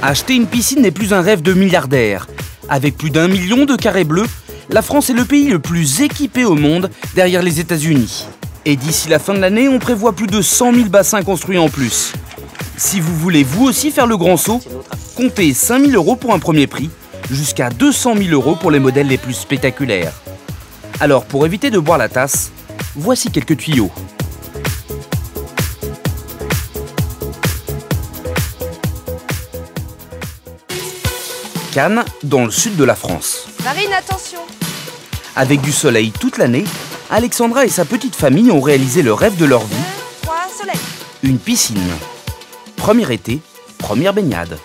Acheter une piscine n'est plus un rêve de milliardaire. Avec plus d'1 million de carrés bleus, la France est le pays le plus équipé au monde derrière les États-Unis. Et d'ici la fin de l'année, on prévoit plus de 100 000 bassins construits en plus. Si vous voulez vous aussi faire le grand saut, comptez 5 000 € pour un premier prix, jusqu'à 200 000 € pour les modèles les plus spectaculaires. Alors pour éviter de boire la tasse, voici quelques tuyaux. Cannes, dans le sud de la France. Marine, attention! Avec du soleil toute l'année, Alexandra et sa petite famille ont réalisé le rêve de leur vie. 3, soleil! Une piscine. Premier été, première baignade.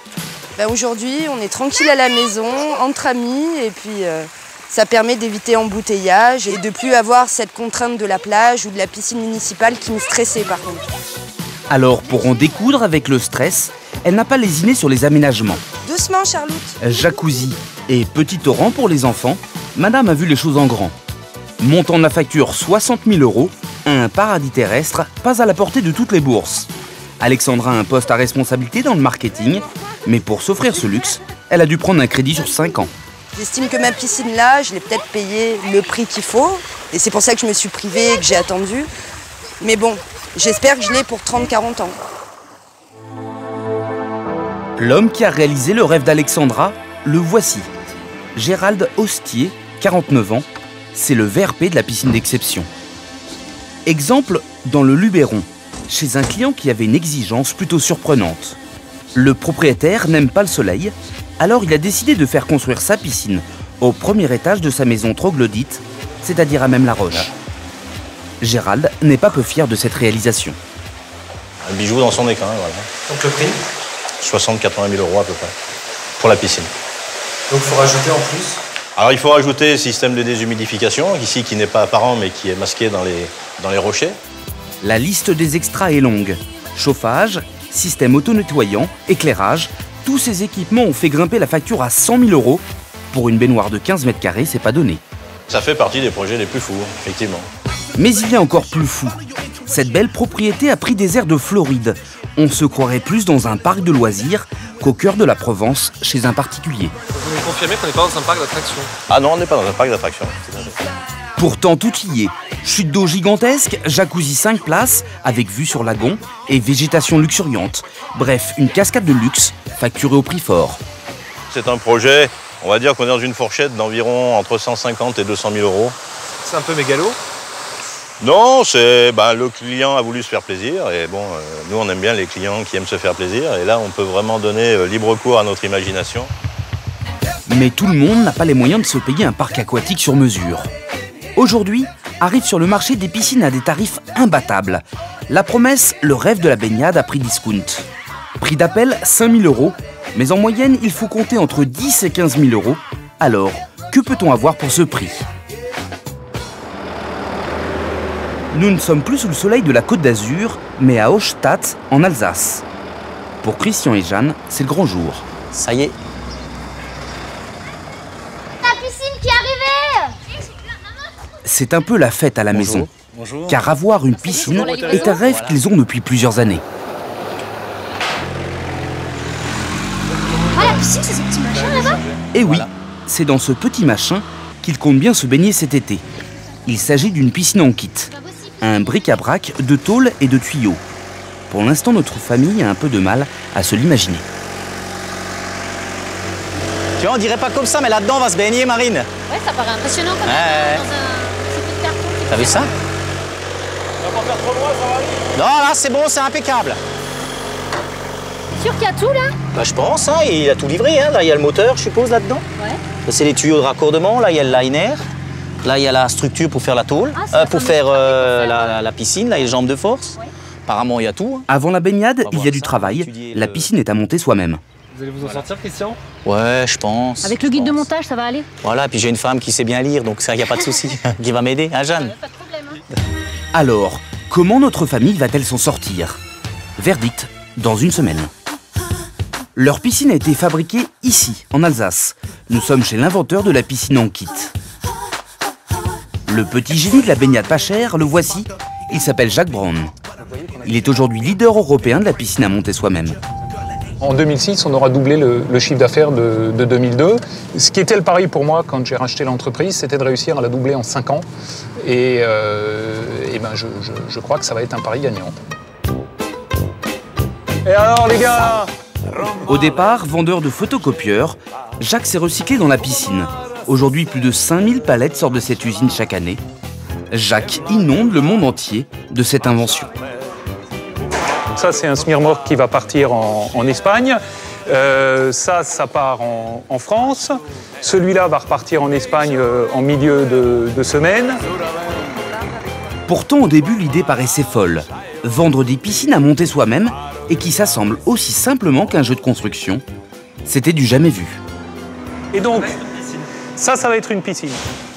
Aujourd'hui, on est tranquille à la maison, entre amis, et puis ça permet d'éviter embouteillage et de plus avoir cette contrainte de la plage ou de la piscine municipale qui me stressait par contre. Alors, pour en découdre avec le stress, elle n'a pas lésiné sur les aménagements. Doucement, Charlotte. Jacuzzi et petit torrent pour les enfants, madame a vu les choses en grand. Montant de la facture 60 000 €, un paradis terrestre pas à la portée de toutes les bourses. Alexandra a un poste à responsabilité dans le marketing, mais pour s'offrir ce luxe, elle a dû prendre un crédit sur 5 ans. J'estime que ma piscine là, je l'ai peut-être payé le prix qu'il faut, et c'est pour ça que je me suis privée et que j'ai attendu. Mais bon, j'espère que je l'ai pour 30-40 ans. L'homme qui a réalisé le rêve d'Alexandra, le voici. Gérald Hostier, 49 ans, c'est le VRP de la piscine d'exception. Exemple dans le Luberon, chez un client qui avait une exigence plutôt surprenante. Le propriétaire n'aime pas le soleil, alors il a décidé de faire construire sa piscine au premier étage de sa maison troglodyte, c'est-à-dire à même la Roche. Gérald n'est pas peu fier de cette réalisation. Un bijou dans son écrin, voilà. Donc le prix 60-80 000 € à peu près, pour la piscine. Donc il faut rajouter en plus? Alors il faut rajouter le système de déshumidification, ici qui n'est pas apparent mais qui est masqué dans les rochers. La liste des extras est longue. Chauffage, système auto-nettoyant, éclairage, tous ces équipements ont fait grimper la facture à 100 000 €. Pour une baignoire de 15 mètres carrés, c'est pas donné. Ça fait partie des projets les plus fous, effectivement. Mais il y a encore plus fou. Cette belle propriété a pris des airs de Floride. On se croirait plus dans un parc de loisirs qu'au cœur de la Provence, chez un particulier. Vous me confirmez qu'on n'est pas dans un parc d'attractions? Ah non, on n'est pas dans un parc d'attractions. Pourtant, tout y est. Chute d'eau gigantesque, jacuzzi 5 places, avec vue sur lagon, et végétation luxuriante. Bref, une cascade de luxe, facturée au prix fort. C'est un projet, on va dire qu'on est dans une fourchette d'environ entre 150 et 200 000 €. C'est un peu mégalo? Non, c'est le client a voulu se faire plaisir et bon, nous on aime bien les clients qui aiment se faire plaisir et là on peut vraiment donner libre cours à notre imagination. Mais tout le monde n'a pas les moyens de se payer un parc aquatique sur mesure. Aujourd'hui, arrive sur le marché des piscines à des tarifs imbattables. La promesse, le rêve de la baignade à prix discount. Prix d'appel 5 000 €, mais en moyenne il faut compter entre 10 et 15 000 €. Alors, que peut-on avoir pour ce prix ? Nous ne sommes plus sous le soleil de la Côte d'Azur, mais à Hochstadt, en Alsace. Pour Christian et Jeanne, c'est le grand jour. Ça y est. La piscine qui est arrivée! C'est un peu la fête à la maison. Bonjour. Car avoir une piscine est un rêve qu'ils ont depuis plusieurs années. Ah, la piscine, c'est ce petit machin là-bas? Et oui, c'est dans ce petit machin qu'ils comptent bien se baigner cet été. Il s'agit d'une piscine en kit. Un bric-à-brac de tôle et de tuyaux. Pour l'instant, notre famille a un peu de mal à se l'imaginer. Tu vois, on dirait pas comme ça, mais là-dedans, on va se baigner, Marine. Ouais, ça paraît impressionnant comme Ouais. dans un petit bout de carton. T'as vu ça? On va pas faire trop loin, ça va aller. Non, là, c'est bon, c'est impeccable. Sûr qu'il y a tout là? Bah, je pense, hein, il a tout livré. Hein. Là, il y a le moteur, je suppose, là-dedans. Ouais. Là, c'est les tuyaux de raccordement. Là, il y a le liner. Là, il y a la structure pour faire la tôle, Ah, c'est la pour fameuse faire structure pour faire, la piscine. Là, il y a les jambes de force. Ouais. Apparemment, il y a tout. Hein. Avant la baignade, On va il y a voir du ça, travail. étudier La le- piscine est à monter soi-même. Vous allez vous en sortir, Christian? Ouais, je pense. Avec le je guide de pense. montage, ça va aller? Voilà, puis j'ai une femme qui sait bien lire, donc ça, il n'y a pas de souci. Qui va m'aider, hein, Jeanne? Pas de problème. Hein. Alors, comment notre famille va-t-elle s'en sortir? Verdict, dans une semaine. Leur piscine a été fabriquée ici, en Alsace. Nous sommes chez l'inventeur de la piscine en kit. Le petit génie de la baignade pas chère, le voici. Il s'appelle Jacques Braun. Il est aujourd'hui leader européen de la piscine à monter soi-même. En 2006, on aura doublé le chiffre d'affaires de 2002. Ce qui était le pari pour moi quand j'ai racheté l'entreprise, c'était de réussir à la doubler en 5 ans. Et je crois que ça va être un pari gagnant. Et alors les gars? Au départ, vendeur de photocopieurs, Jacques s'est recyclé dans la piscine. Aujourd'hui, plus de 5000 palettes sortent de cette usine chaque année. Jacques inonde le monde entier de cette invention. Ça, c'est un smirmorque qui va partir en Espagne. Ça part en France. Celui-là va repartir en Espagne en milieu de semaine. Pourtant, au début, l'idée paraissait folle. Vendre des piscines à monter soi-même et qui s'assemblent aussi simplement qu'un jeu de construction. C'était du jamais vu. Et donc, ça va être une piscine.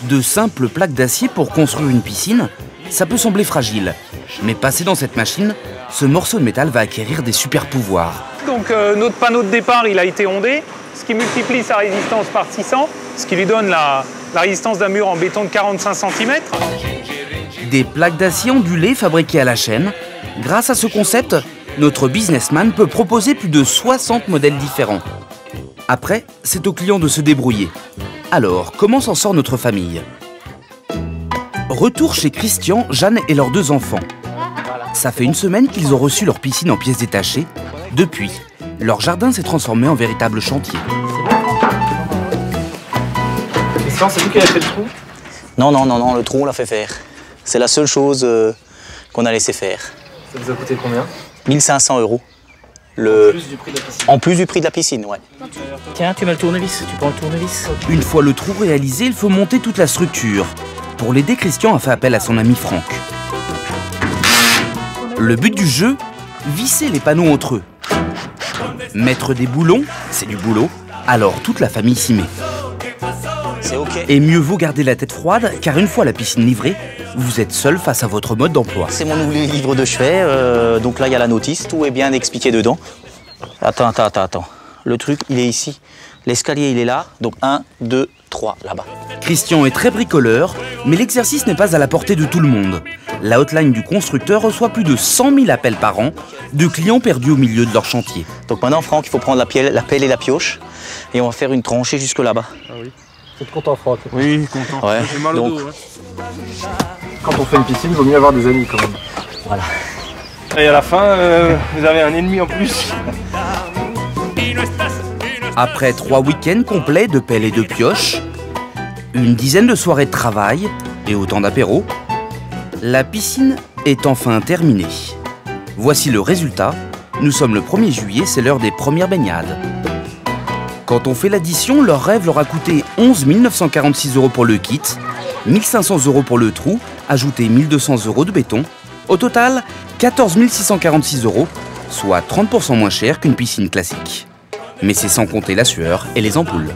De simples plaques d'acier pour construire une piscine, ça peut sembler fragile. Mais passé dans cette machine, ce morceau de métal va acquérir des super pouvoirs. Donc notre panneau de départ, il a été ondé, ce qui multiplie sa résistance par 600, ce qui lui donne la résistance d'un mur en béton de 45 cm. Des plaques d'acier ondulées fabriquées à la chaîne. Grâce à ce concept, notre businessman peut proposer plus de 60 modèles différents. Après, c'est au client de se débrouiller. Alors, comment s'en sort notre famille? Retour chez Christian, Jeanne et leurs 2 enfants. Ça fait une semaine qu'ils ont reçu leur piscine en pièces détachées. Depuis, leur jardin s'est transformé en véritable chantier. Christian, c'est vous qui avez fait le trou? Non, le trou, on l'a fait faire. C'est la seule chose qu'on a laissé faire. Ça vous a coûté combien? 1 500 €. En plus du prix de la piscine. En plus du prix de la piscine, ouais. Tiens, tu mets le tournevis, tu prends le tournevis. Une fois le trou réalisé, il faut monter toute la structure. Pour l'aider, Christian a fait appel à son ami Franck. Le but du jeu, visser les panneaux entre eux. Mettre des boulons, c'est du boulot, alors toute la famille s'y met. C'est OK. Et mieux vaut garder la tête froide, car une fois la piscine livrée, vous êtes seul face à votre mode d'emploi. C'est mon nouveau livre de chevet, donc là il y a la notice, tout est bien expliqué dedans. Attends. Le truc, il est ici. L'escalier, il est là, donc 1, 2, 3, là-bas. Christian est très bricoleur, mais l'exercice n'est pas à la portée de tout le monde. La hotline du constructeur reçoit plus de 100 000 appels par an de clients perdus au milieu de leur chantier. Donc maintenant, Franck, il faut prendre la pelle et la pioche, et on va faire une tranchée jusque là-bas. Ah oui. Vous êtes content, Franck? Oui, content. Ouais. J'ai mal au Donc, dos. Quand on fait une piscine, il vaut mieux avoir des amis quand même. Voilà. Et à la fin, vous avez un ennemi en plus. Après 3 week-ends complets de pelle et de pioche, une dizaine de soirées de travail et autant d'apéros, la piscine est enfin terminée. Voici le résultat. Nous sommes le 1er juillet, c'est l'heure des premières baignades. Quand on fait l'addition, leur rêve leur a coûté 11 946 € pour le kit, 1 500 € pour le trou, ajouté 1 200 € de béton. Au total, 14 646 €, soit 30% moins cher qu'une piscine classique. Mais c'est sans compter la sueur et les ampoules.